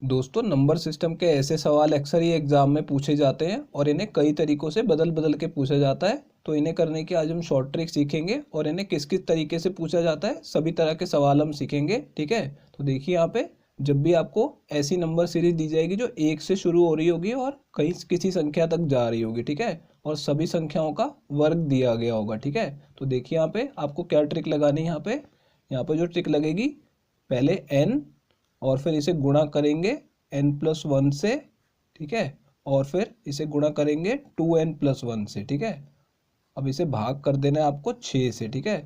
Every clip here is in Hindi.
दोस्तों, नंबर सिस्टम के ऐसे सवाल अक्सर ही एग्जाम में पूछे जाते हैं और इन्हें कई तरीकों से बदल बदल के पूछा जाता है। तो इन्हें करने की आज हम शॉर्ट ट्रिक सीखेंगे और इन्हें किस किस तरीके से पूछा जाता है सभी तरह के सवाल हम सीखेंगे। ठीक है, तो देखिए यहाँ पे जब भी आपको ऐसी नंबर सीरीज दी जाएगी जो एक से शुरू हो रही होगी और कहीं किसी संख्या तक जा रही होगी, ठीक है, और सभी संख्याओं का वर्ग दिया गया होगा। ठीक है, तो देखिए यहाँ पे आपको क्या ट्रिक लगानी है। यहाँ पे जो ट्रिक लगेगी, पहले n और फिर इसे गुणा करेंगे n+1 से, ठीक है, और फिर इसे गुणा करेंगे 2n+1 से। ठीक है, अब इसे भाग कर देना है आपको 6 से। ठीक है,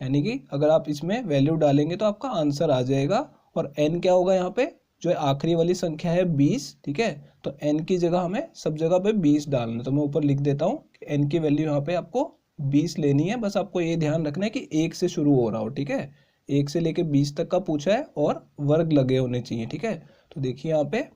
यानी कि अगर आप इसमें वैल्यू डालेंगे तो आपका आंसर आ जाएगा। और n क्या होगा, यहाँ पे जो आखिरी वाली संख्या है 20। ठीक है, तो n की जगह हमें सब जगह पे 20 डालना है। तो मैं ऊपर लिख देता हूँ कि n की वैल्यू यहाँ पे आपको 20 लेनी है। बस आपको ये ध्यान रखना है कि 1 से शुरू हो रहा हो। ठीक है, 1 से लेके 20 तक का पूछा है और वर्ग लगे होने चाहिए। ठीक है, तो देखिए यहाँ पे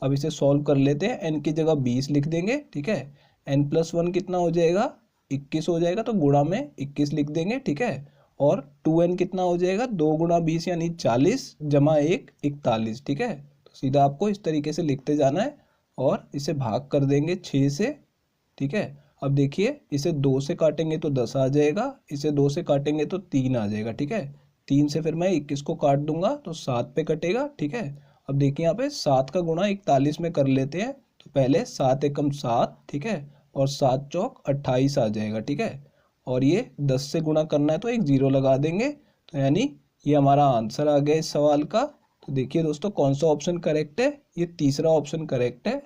अब इसे सॉल्व कर लेते हैं। n की जगह 20 लिख देंगे। ठीक है, n+1 कितना हो जाएगा, 21 हो जाएगा, तो गुणा में 21 लिख देंगे। ठीक है, और 2n कितना हो जाएगा, 2 गुणा 20 यानी 40 जमा 1 41। ठीक है, तो सीधा आपको इस तरीके से लिखते जाना है और इसे भाग कर देंगे 6 से। ठीक है, अब देखिए इसे 2 से काटेंगे तो 10 आ जाएगा, इसे 2 से काटेंगे तो 3 आ जाएगा। ठीक है, 3 से फिर मैं 21 को काट दूंगा तो 7 पे कटेगा। ठीक है, अब देखिए यहाँ पे 7 का गुणा 41 में कर लेते हैं। तो पहले 7 एकम 7, ठीक है, और 7 चौक 28 आ जाएगा। ठीक है, और ये 10 से गुणा करना है तो एक जीरो लगा देंगे। तो यानी ये हमारा आंसर आ गया इस सवाल का। तो देखिए दोस्तों, कौन सा ऑप्शन करेक्ट है, ये तीसरा ऑप्शन करेक्ट है।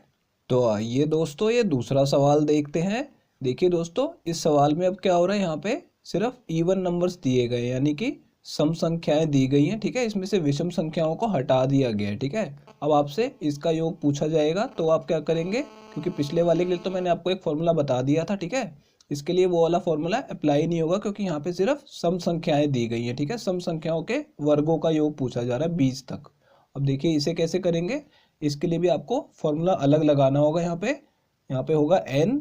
तो आइए दोस्तों, ये दूसरा सवाल देखते हैं। देखिए दोस्तों, इस सवाल में अब क्या हो रहा है, यहाँ पे सिर्फ इवन नंबर्स दिए गए, यानी कि सम संख्याएं दी गई हैं। ठीक है, इसमें से विषम संख्याओं को हटा दिया गया है। ठीक है, अब आपसे इसका योग पूछा जाएगा तो आप क्या करेंगे, क्योंकि पिछले वाले के लिए तो मैंने आपको एक फॉर्मूला बता दिया था। ठीक है, इसके लिए वो वाला फॉर्मूला अप्लाई नहीं होगा, क्योंकि यहाँ पे सिर्फ सम संख्याएं दी गई हैं। ठीक है, सम संख्याओं के वर्गों का योग पूछा जा रहा है 20 तक। अब देखिए इसे कैसे करेंगे, इसके लिए भी आपको फॉर्मूला अलग लगाना होगा। यहाँ पे होगा n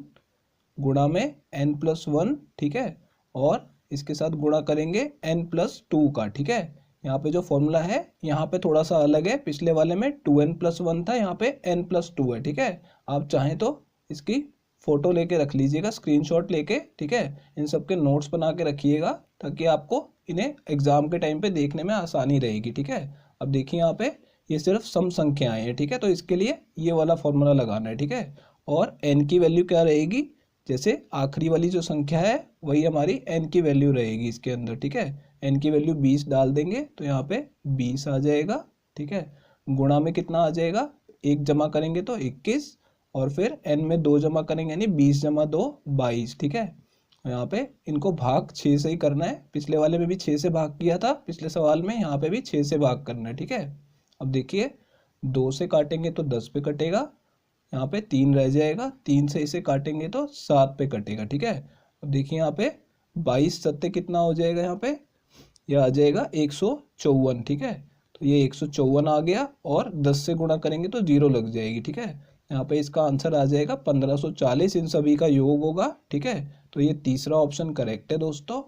गुणा में n+1। ठीक है, और इसके साथ गुणा करेंगे n+2 का। ठीक है, यहाँ पे जो फॉर्मूला है यहाँ पे थोड़ा सा अलग है, पिछले वाले में 2n+1 था, यहाँ पे n+2 है। ठीक है, आप चाहें तो इसकी फोटो लेके रख लीजिएगा, स्क्रीनशॉट लेके। ठीक है, इन सब के नोट्स बना के रखिएगा ताकि आपको इन्हें एग्जाम के टाइम पे देखने में आसानी रहेगी। ठीक है, अब देखिए यहाँ पे ये सिर्फ सम संख्याएं हैं। ठीक है, तो इसके लिए ये वाला फॉर्मूला लगाना है। ठीक है, और n की वैल्यू क्या रहेगी, जैसे आखिरी वाली जो संख्या है वही हमारी n की वैल्यू रहेगी इसके अंदर। ठीक है, n की वैल्यू 20 डाल देंगे तो यहाँ पे 20 आ जाएगा। ठीक है, गुणा में कितना आ जाएगा, 1 जमा करेंगे तो 21, और फिर n में 2 जमा करेंगे यानी 20 जमा 2 22। ठीक है, यहाँ पे इनको भाग 6 से ही करना है। पिछले वाले में भी 6 से भाग किया था, पिछले सवाल में, यहाँ पे भी 6 से भाग करना है। ठीक है, अब देखिए 2 से काटेंगे तो 10 पे कटेगा, यहाँ पे 3 रह जाएगा, 3 से इसे काटेंगे तो 7 पे कटेगा। ठीक है, अब देखिए यहाँ पे 22 सत्ते कितना हो जाएगा, यहाँ पे यह आ जाएगा 154। ठीक है, तो ये 154 आ गया, और 10 से गुणा करेंगे तो जीरो लग जाएगी। ठीक है, यहाँ पे इसका आंसर आ जाएगा 1540, इन सभी का योग होगा। ठीक है, तो ये तीसरा ऑप्शन करेक्ट है दोस्तों।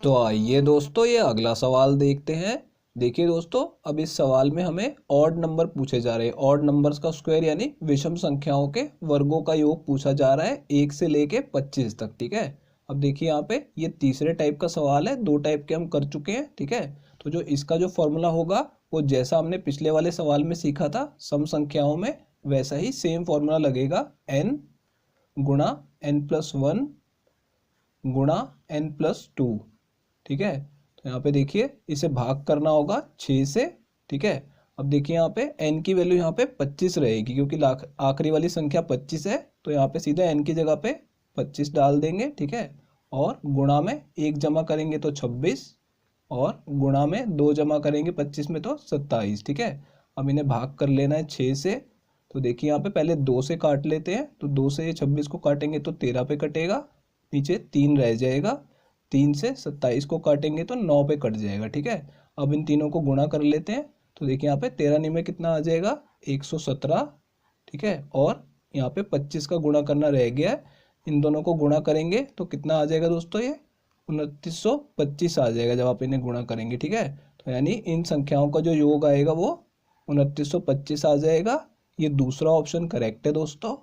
तो आइए दोस्तों, ये अगला सवाल देखते हैं। देखिए दोस्तों, अब इस सवाल में हमें ऑड नंबर पूछे जा रहे हैं, ऑड नंबर्स का स्क्वायर यानी विषम संख्याओं के वर्गों का योग पूछा जा रहा है 1 से लेके 25 तक। ठीक है, अब देखिए यहाँ पे ये तीसरे टाइप का सवाल है, 2 टाइप के हम कर चुके हैं। ठीक है, तो जो इसका जो फॉर्मूला होगा वो जैसा हमने पिछले वाले सवाल में सीखा था सम संख्याओं में, वैसा ही सेम फॉर्मूला लगेगा, n गुणा n+1 गुणा n+2। ठीक है, तो यहाँ पे देखिए इसे भाग करना होगा 6 से। ठीक है, अब देखिए यहाँ पे n की वैल्यू यहाँ पे 25 रहेगी, क्योंकि आखिरी वाली संख्या 25 है, तो यहाँ पे सीधा n की जगह पे 25 डाल देंगे। ठीक है, और गुणा में 1 जमा करेंगे तो 26, और गुणा में 2 जमा करेंगे 25 में तो 27। ठीक है, अब इन्हें भाग कर लेना है 6 से। तो देखिए यहाँ पे पहले 2 से काट लेते हैं, तो 2 से 26 को काटेंगे तो 13 पे कटेगा, नीचे 3 रह जाएगा, 3 से 27 को काटेंगे तो 9 पे कट जाएगा। ठीक है, अब इन तीनों को गुणा कर लेते हैं, तो देखिए यहाँ पे 13 में कितना आ जाएगा, 117। ठीक है, और यहाँ पे 25 का गुणा करना रह गया है, इन दोनों को गुणा करेंगे तो कितना आ जाएगा दोस्तों, ये 2925 आ जाएगा जब आप इन्हें गुणा करेंगे। ठीक है, तो यानी इन संख्याओं का जो योग आएगा वो 2925 आ जाएगा। ये दूसरा ऑप्शन करेक्ट है दोस्तों।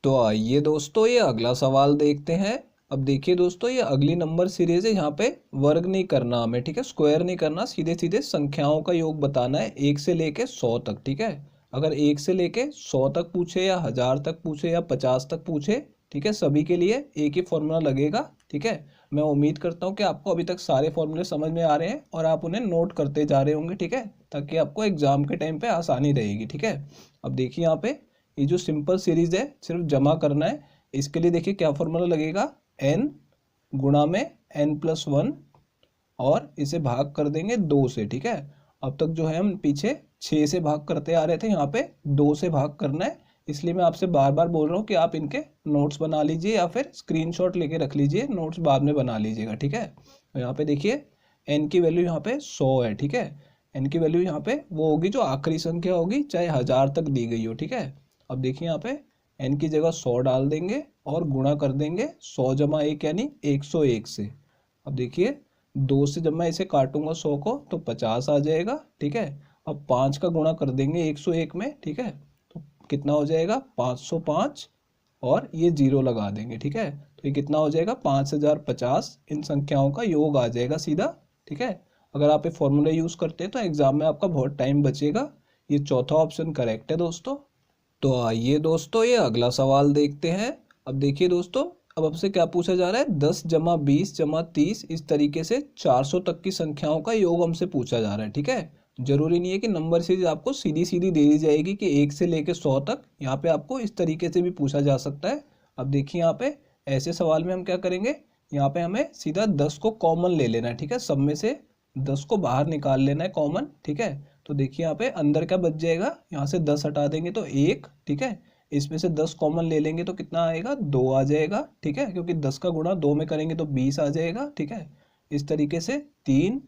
तो आइए दोस्तों ये अगला सवाल देखते हैं। अब देखिए दोस्तों, ये अगली नंबर सीरीज है। यहाँ पे वर्ग नहीं करना हमें, ठीक है, स्क्वायर नहीं करना, सीधे सीधे संख्याओं का योग बताना है 1 से लेके 100 तक, ठीक है। अगर 1 से लेके 100 तक पूछे या 1000 तक पूछे या 50 तक पूछे, ठीक है, सभी के लिए एक ही फॉर्मूला लगेगा, ठीक है। मैं उम्मीद करता हूँ कि आपको अभी तक सारे फॉर्मूले समझ में आ रहे हैं और आप उन्हें नोट करते जा रहे होंगे, ठीक है, ताकि आपको एग्जाम के टाइम पे आसानी रहेगी, ठीक है। अब देखिए यहाँ पे ये जो सिंपल सीरीज है सिर्फ जमा करना है। इसके लिए देखिए क्या फॉर्मूला लगेगा, n गुणा में n+1 और इसे भाग कर देंगे 2 से, ठीक है। अब तक जो है हम पीछे 6 से भाग करते आ रहे थे, यहाँ पे 2 से भाग करना है। इसलिए मैं आपसे बार बार बोल रहा हूँ कि आप इनके नोट्स बना लीजिए या फिर स्क्रीनशॉट लेके रख लीजिए, नोट्स बाद में बना लीजिएगा, ठीक है। तो यहाँ पे देखिए n की वैल्यू यहाँ पे 100 है, ठीक है। n की वैल्यू यहाँ पे वो होगी जो आखिरी संख्या होगी, चाहे 1000 तक दी गई हो, ठीक है। अब देखिए यहाँ पे n की जगह 100 डाल देंगे और गुणा कर देंगे 100 जमा 1 यानी 101 से। अब देखिए 2 से जब मैं इसे काटूंगा 100 को तो 50 आ जाएगा, ठीक है। अब 5 का गुणा कर देंगे 101 में, ठीक है, तो कितना हो जाएगा 505 और ये 0 लगा देंगे, ठीक है। तो ये कितना हो जाएगा 5050। इन संख्याओं का योग आ जाएगा सीधा, ठीक है। अगर आप ये फॉर्मूला यूज करते हैं तो एग्जाम में आपका बहुत टाइम बचेगा। ये चौथा ऑप्शन करेक्ट है दोस्तों। तो आइए दोस्तों ये अगला सवाल देखते हैं। अब देखिए दोस्तों, अब आपसे क्या पूछा जा रहा है, 10 जमा 20 जमा 30 इस तरीके से 400 तक की संख्याओं का योग हमसे पूछा जा रहा है, ठीक है। जरूरी नहीं है कि नंबर सीरीज आपको सीधी सीधी दे दी जाएगी कि 1 से लेके 100 तक, यहाँ पे आपको इस तरीके से भी पूछा जा सकता है। अब देखिए यहाँ पे ऐसे सवाल में हम क्या करेंगे, यहाँ पे हमें सीधा 10 को कॉमन ले लेना है, ठीक है। सब में से 10 को बाहर निकाल लेना है कॉमन, ठीक है। तो देखिए यहाँ पे अंदर क्या बच जाएगा, यहाँ से 10 हटा देंगे तो 1, ठीक है। इसमें से 10 कॉमन ले लेंगे तो कितना आएगा, 2 आ जाएगा, ठीक है, क्योंकि 10 का गुणा 2 में करेंगे तो 20 आ जाएगा, ठीक है। इस तरीके से 3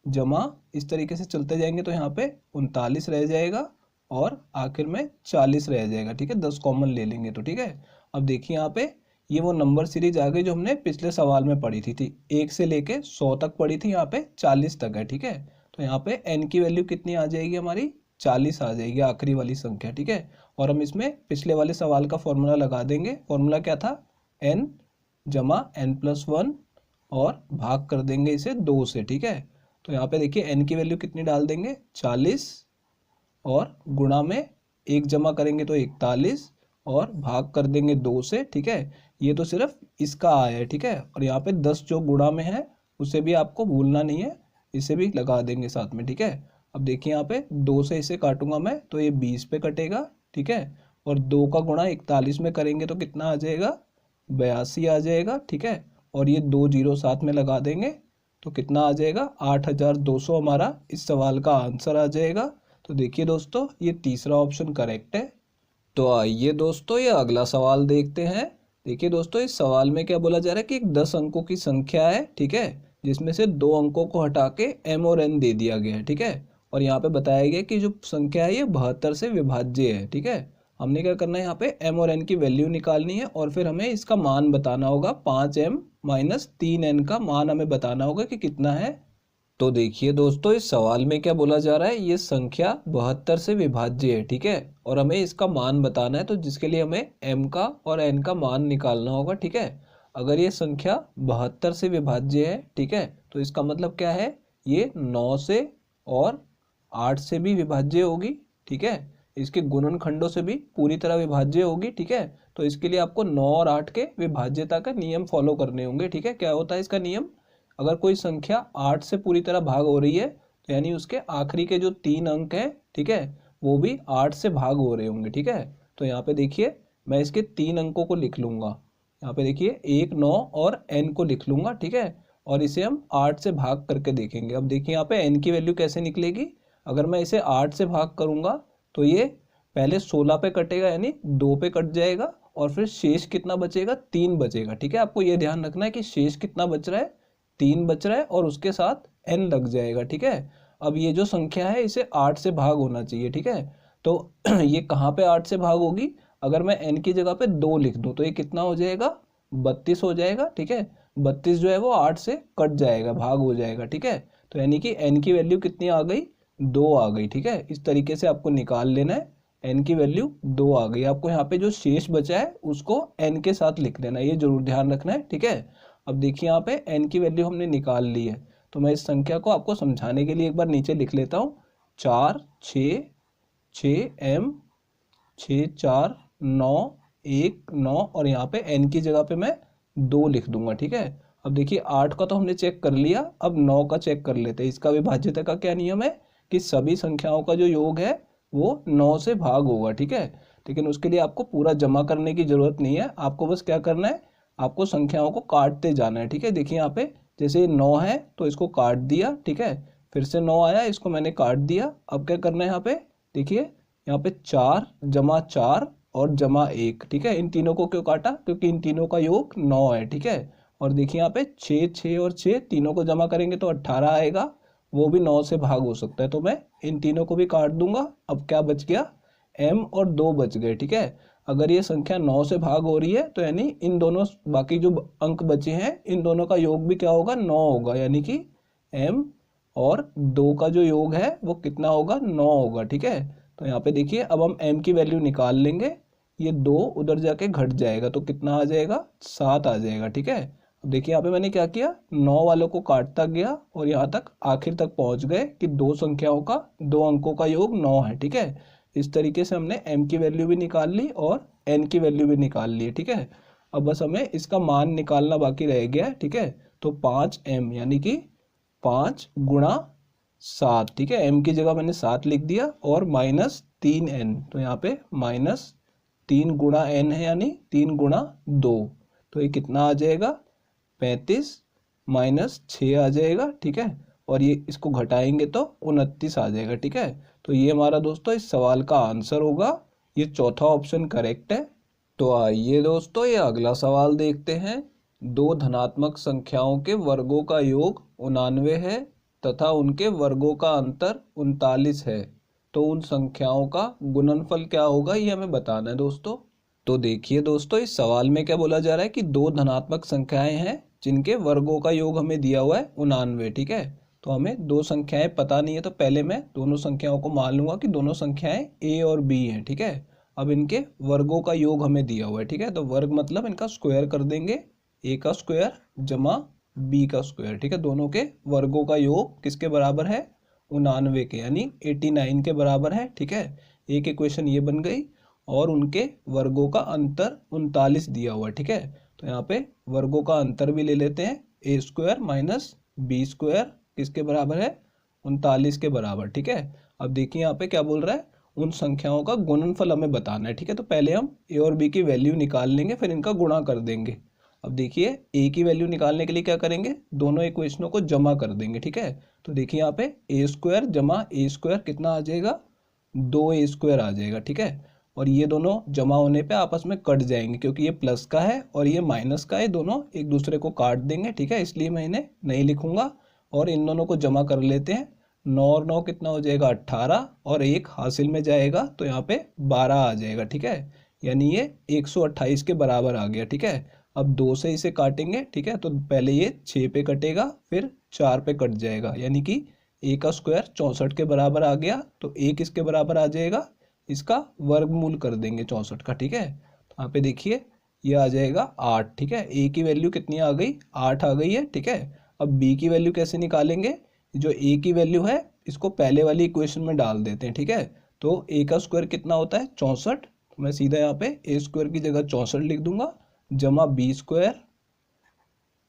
जमा इस तरीके से चलते जाएंगे तो यहाँ पे 39 रह जाएगा और आखिर में 40 रह जाएगा, ठीक है। 10 कॉमन ले लेंगे तो, ठीक है। अब देखिए यहाँ पे ये वो नंबर सीरीज आ गई जो हमने पिछले सवाल में पढ़ी थी 1 से लेके 100 तक पढ़ी थी, यहाँ पे 40 तक है, ठीक है। तो यहाँ पे n की वैल्यू कितनी आ जाएगी हमारी, 40 आ जाएगी, आखिरी वाली संख्या, ठीक है। और हम इसमें पिछले वाले सवाल का फॉर्मूला लगा देंगे। फॉर्मूला क्या था, n जमा n+1 और भाग कर देंगे इसे 2 से, ठीक है। तो यहाँ पे देखिए n की वैल्यू कितनी डाल देंगे, 40 और गुणा में 1 जमा करेंगे तो 41 और भाग कर देंगे 2 से, ठीक है। ये तो सिर्फ इसका आया है, ठीक है। और यहाँ पे 10 जो गुणा में है उसे भी आपको भूलना नहीं है, इसे भी लगा देंगे साथ में, ठीक है। अब देखिए यहाँ पे 2 से इसे काटूंगा मैं तो ये 20 पे कटेगा, ठीक है। और 2 का गुणा 41 में करेंगे तो कितना आ जाएगा, 82 आ जाएगा, ठीक है। और ये 2 जीरो साथ में लगा देंगे तो कितना आ जाएगा, 8200 हमारा इस सवाल का आंसर आ जाएगा। तो देखिए दोस्तों ये तीसरा ऑप्शन करेक्ट है। तो आइए दोस्तों ये अगला सवाल देखते हैं। देखिए दोस्तों इस सवाल में क्या बोला जा रहा है कि एक 10 अंकों की संख्या है, ठीक है, जिसमें से 2 अंकों को हटा के m और n दे दिया गया है, ठीक है। और यहाँ पे बताया गया कि जो संख्या है ये 72 से विभाज्य है, ठीक है। हमने क्या करना है, यहाँ पे m और n की वैल्यू निकालनी है और फिर हमें इसका मान बताना होगा, 5m - 3n का मान हमें बताना होगा कि कितना है। तो देखिए दोस्तों इस सवाल में क्या बोला जा रहा है, ये संख्या 72 से विभाज्य है, ठीक है, और हमें इसका मान बताना है। तो जिसके लिए हमें m का और n का मान निकालना होगा, ठीक है। अगर ये संख्या 72 से विभाज्य है, ठीक है, तो इसका मतलब क्या है, ये 9 से और 8 से भी विभाज्य होगी, ठीक है। इसके गुणनखंडों से भी पूरी तरह विभाज्य होगी, ठीक है। तो इसके लिए आपको 9 और 8 के विभाज्यता का नियम फॉलो करने होंगे, ठीक है। क्या होता है इसका नियम, अगर कोई संख्या 8 से पूरी तरह भाग हो रही है तो यानी उसके आखिरी के जो 3 अंक हैं, ठीक है, वो भी 8 से भाग हो रहे होंगे, ठीक है। तो यहाँ पे देखिए मैं इसके 3 अंकों को लिख लूँगा, यहाँ पे देखिए 1, 9 और n को लिख लूँगा, ठीक है। और इसे हम 8 से भाग करके देखेंगे। अब देखिए यहाँ पे n की वैल्यू कैसे निकलेगी, अगर मैं इसे 8 से भाग करूँगा तो ये पहले 16 पे कटेगा यानी 2 पे कट जाएगा और फिर शेष कितना बचेगा, 3 बचेगा, ठीक है। आपको ये ध्यान रखना है कि शेष कितना बच रहा है, 3 बच रहा है और उसके साथ n लग जाएगा, ठीक है। अब ये जो संख्या है इसे 8 से भाग होना चाहिए, ठीक है। तो ये कहाँ पे 8 से भाग होगी, अगर मैं n की जगह पे 2 लिख दूं तो ये कितना हो जाएगा, 32 हो जाएगा, ठीक है। 32 जो है वो 8 से कट जाएगा, भाग हो जाएगा, ठीक है। तो यानी कि n की वैल्यू कितनी आ गई, 2 आ गई, ठीक है। इस तरीके से आपको निकाल लेना है। n की वैल्यू 2 आ गई। आपको यहाँ पे जो शेष बचा है उसको n के साथ लिख देना है, ये जरूर ध्यान रखना है, ठीक है। अब देखिए यहाँ पे n की वैल्यू हमने निकाल ली है, तो मैं इस संख्या को आपको समझाने के लिए एक बार नीचे लिख लेता हूँ। 4 6 6 m 6 4 9 1 9 और यहाँ पे n की जगह पे मैं 2 लिख दूंगा, ठीक है। अब देखिए 8 का तो हमने चेक कर लिया, अब 9 का चेक कर लेते हैं। इसका विभाज्यता का क्या नियम है कि सभी संख्याओं का जो योग है वो 9 से भाग होगा, ठीक है। लेकिन उसके लिए आपको पूरा जमा करने की जरूरत नहीं है, आपको बस क्या करना है, आपको संख्याओं को काटते जाना है, ठीक है। देखिए यहाँ पे जैसे 9 है तो इसको काट दिया, ठीक है। फिर से 9 आया, इसको मैंने काट दिया। अब क्या करना है यहाँ पे, देखिए यहाँ पे 4 जमा 4 और जमा 1, ठीक है। इन तीनों को क्यों काटा, क्योंकि इन तीनों का योग 9 है, ठीक है। और देखिए यहाँ पे 6 6 और 6 तीनों को जमा करेंगे तो 18 आएगा, वो भी 9 से भाग हो सकता है, तो मैं इन तीनों को भी काट दूंगा। अब क्या बच गया, m और 2 बच गए, ठीक है। अगर ये संख्या 9 से भाग हो रही है तो यानी इन दोनों बाकी जो अंक बचे हैं इन दोनों का योग भी क्या होगा, 9 होगा, यानी कि m और 2 का जो योग है वो कितना होगा, 9 होगा, ठीक है। तो यहाँ पे देखिए अब हम m की वैल्यू निकाल लेंगे, ये 2 उधर जाके घट जाएगा तो कितना आ जाएगा, 7 आ जाएगा, ठीक है। अब देखिए यहाँ पे मैंने क्या किया, 9 वालों को काटता गया और यहाँ तक आखिर तक पहुँच गए कि दो संख्याओं का, दो अंकों का योग 9 है, ठीक है। इस तरीके से हमने m की वैल्यू भी निकाल ली और n की वैल्यू भी निकाल ली, ठीक है। अब बस हमें इसका मान निकालना बाकी रह गया, ठीक है। तो 5m यानी कि 5 गुणा 7, ठीक है। m की जगह मैंने 7 लिख दिया और माइनस 3n, तो यहाँ पे माइनस 3 गुणा n है यानी 3 गुणा 2, तो ये कितना आ जाएगा, 35 माइनस 6 आ जाएगा, ठीक है। और ये इसको घटाएंगे तो 29 आ जाएगा, ठीक है। तो ये हमारा दोस्तों इस सवाल का आंसर होगा, ये चौथा ऑप्शन करेक्ट है। तो आइए दोस्तों ये अगला सवाल देखते हैं। दो धनात्मक संख्याओं के वर्गों का योग 99 है तथा उनके वर्गों का अंतर 39 है, तो उन संख्याओं का गुणनफल क्या होगा, ये हमें बताना है दोस्तों। तो देखिए दोस्तों इस सवाल में क्या बोला जा रहा है कि दो धनात्मक संख्याएं हैं जिनके वर्गों का योग हमें दिया हुआ है 99, ठीक है। तो हमें दो संख्याएं पता नहीं है, तो पहले मैं दोनों संख्याओं को मान लूंगा कि दोनों संख्याएं a और b हैं, ठीक है। अब इनके वर्गों का योग हमें दिया हुआ है, ठीक है। तो वर्ग मतलब इनका स्क्वायर कर देंगे, a का स्क्वायर जमा b का स्क्वायर, ठीक है। दोनों के वर्गों का योग किसके बराबर है, 99 के, यानी 89 के बराबर है, ठीक है। एक इक्वेशन ये बन गई और उनके वर्गों का अंतर 39 दिया हुआ है, ठीक है। तो यहाँ पे वर्गों का अंतर भी ले लेते हैं, a square minus B square किसके बराबर है, 39 के बराबर, ठीक है। अब देखिए यहाँ पे क्या बोल रहा है, उन संख्याओं का गुणनफल हमें बताना है, ठीक है। तो पहले हम a और b की वैल्यू निकाल लेंगे, फिर इनका गुणा कर देंगे। अब देखिए a की वैल्यू निकालने के लिए क्या करेंगे, दोनों इक्वेशनों को जमा कर देंगे, ठीक है। तो देखिए यहाँ पे a स्क्वायर जमा a स्क्वायर कितना आ जाएगा, 2a स्क्वायर आ जाएगा, ठीक है। और ये दोनों जमा होने पे आपस में कट जाएंगे, क्योंकि ये प्लस का है और ये माइनस का है, दोनों एक दूसरे को काट देंगे, ठीक है। इसलिए मैं इन्हें नहीं लिखूंगा और इन दोनों को जमा कर लेते हैं। 9 और 9 कितना हो जाएगा, 18 और एक हासिल में जाएगा तो यहाँ पे 12 आ जाएगा, ठीक है। यानी ये 128 के बराबर आ गया, ठीक है। अब 2 से इसे काटेंगे, ठीक है। तो पहले ये 6 पे कटेगा, फिर 4 पे कट जाएगा, यानी कि a का स्क्वायर 64 के बराबर आ गया। तो a किसके बराबर आ जाएगा, इसका वर्गमूल कर देंगे 64 का, ठीक है। तो यहाँ पे देखिए ये आ जाएगा 8, ठीक है। a की वैल्यू कितनी आ गई, 8 आ गई है, ठीक है। अब b की वैल्यू कैसे निकालेंगे, जो a की वैल्यू है इसको पहले वाली इक्वेशन में डाल देते हैं, ठीक है। तो a का स्क्वायर कितना होता है, 64, तो मैं सीधा यहाँ पे a स्क्वायर की जगह 64 लिख दूंगा, जमा b स्क्वायर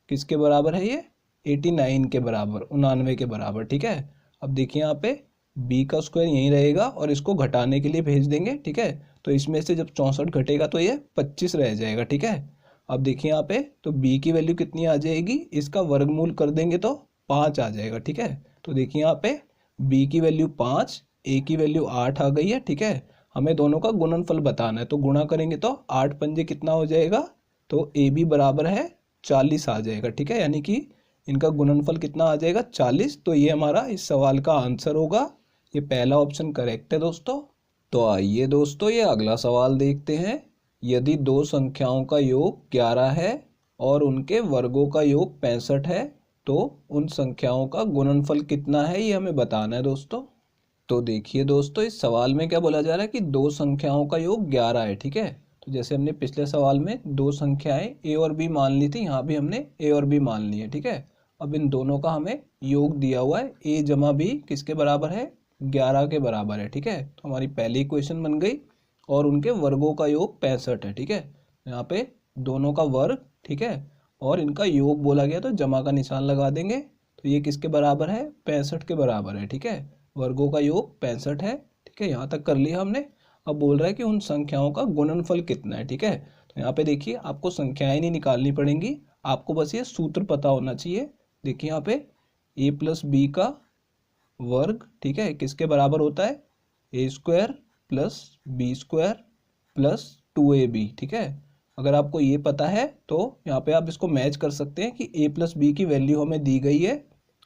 किसके बराबर है, ये 89 के बराबर, 99 के बराबर, ठीक है। अब देखिए यहाँ पे b का स्क्वायर यहीं रहेगा और इसको घटाने के लिए भेज देंगे, ठीक है। तो इसमें से जब 64 घटेगा तो ये 25 रह जाएगा, ठीक है। अब देखिए यहाँ पे तो b की वैल्यू कितनी आ जाएगी, इसका वर्गमूल कर देंगे तो 5 आ जाएगा, ठीक है। तो देखिए यहाँ पे b की वैल्यू 5, a की वैल्यू 8 आ गई है, ठीक है। हमें दोनों का गुणनफल बताना है, तो गुणा करेंगे तो 8 पंजे कितना हो जाएगा, तो a b बराबर है 40 आ जाएगा, ठीक है। यानी कि इनका गुणनफल कितना आ जाएगा, 40। तो ये हमारा इस सवाल का आंसर होगा, ये पहला ऑप्शन करेक्ट है दोस्तों। तो आइए दोस्तों ये अगला सवाल देखते हैं। यदि दो संख्याओं का योग 11 है और उनके वर्गों का योग 65 है, तो उन संख्याओं का गुणनफल कितना है, ये हमें बताना है दोस्तों। तो देखिए दोस्तों, इस सवाल में क्या बोला जा रहा है कि दो संख्याओं का योग 11 है। ठीक है, तो जैसे हमने पिछले सवाल में दो संख्याएं ए और बी मान ली थी, यहाँ भी हमने ए और बी मान ली है। ठीक है, अब इन दोनों का हमें योग दिया हुआ है, ए जमा बी किसके बराबर है, 11 के बराबर है। ठीक है, तो हमारी पहली इक्वेशन बन गई। और उनके वर्गों का योग 65 है। ठीक है, यहाँ पे दोनों का वर्ग, ठीक है, और इनका योग बोला गया तो जमा का निशान लगा देंगे। तो ये किसके बराबर है, 65 के बराबर है। ठीक है, वर्गों का योग 65 है। ठीक है, यहाँ तक कर लिया हमने। अब बोल रहा है कि उन संख्याओं का गुणनफल कितना है। ठीक है, तो यहाँ पे देखिए आपको संख्याएं नहीं निकालनी पड़ेंगी, आपको बस ये सूत्र पता होना चाहिए। देखिए यहाँ पे ए प्लस बी का वर्ग, ठीक है, किसके बराबर होता है, A square plus B square plus 2ab। ठीक है, अगर आपको ये पता है तो यहाँ पे आप इसको मैच कर सकते हैं कि ए प्लस बी की वैल्यू हमें दी गई है,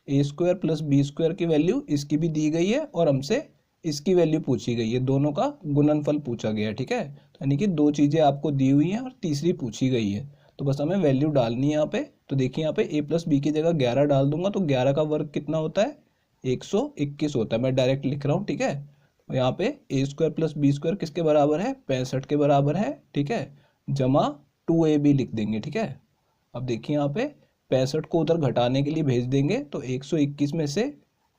A square plus B square की वैल्यू इसकी भी दी गई है, और हमसे इसकी वैल्यू पूछी गई है, दोनों का गुणनफल पूछा गया है। ठीक है, तो यानी कि दो चीज़ें आपको दी हुई हैं और तीसरी पूछी गई है, तो बस हमें वैल्यू डालनी है यहाँ पे। तो देखिए यहाँ पे ए प्लस बी की जगह 11 डाल दूंगा, तो 11 का वर्ग कितना होता है, 121 होता है। मैं डायरेक्ट लिख रहा हूँ। ठीक है, तो यहाँ पे ए स्क्वायर प्लस बी स्क्वायर किसके बराबर है, 65 के बराबर है। ठीक है, जमा 2ab लिख देंगे। ठीक है, अब देखिए यहाँ पे 65 को उधर घटाने के लिए भेज देंगे, तो 121 में से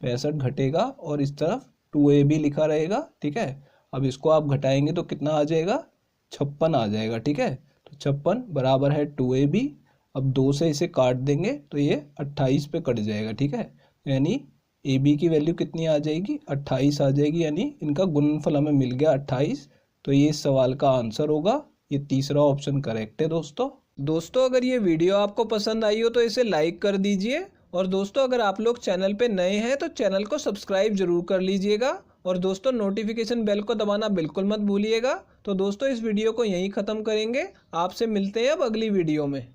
65 घटेगा और इस तरफ 2ab लिखा रहेगा। ठीक है, अब इसको आप घटाएंगे तो कितना आ जाएगा, 56 आ जाएगा। ठीक है, तो 56 बराबर है 2ab। अब 2 से इसे काट देंगे तो ये 28 पे कट जाएगा। ठीक है, यानी ए बी की वैल्यू कितनी आ जाएगी, 28 आ जाएगी, यानी इनका गुणनफल हमें मिल गया 28। तो ये इस सवाल का आंसर होगा, ये तीसरा ऑप्शन करेक्ट है दोस्तों अगर ये वीडियो आपको पसंद आई हो तो इसे लाइक कर दीजिए, और दोस्तों अगर आप लोग चैनल पे नए हैं तो चैनल को सब्सक्राइब जरूर कर लीजिएगा, और दोस्तों नोटिफिकेशन बेल को दबाना बिल्कुल मत भूलिएगा। तो दोस्तों इस वीडियो को यहीं ख़त्म करेंगे, आपसे मिलते हैं अब अगली वीडियो में।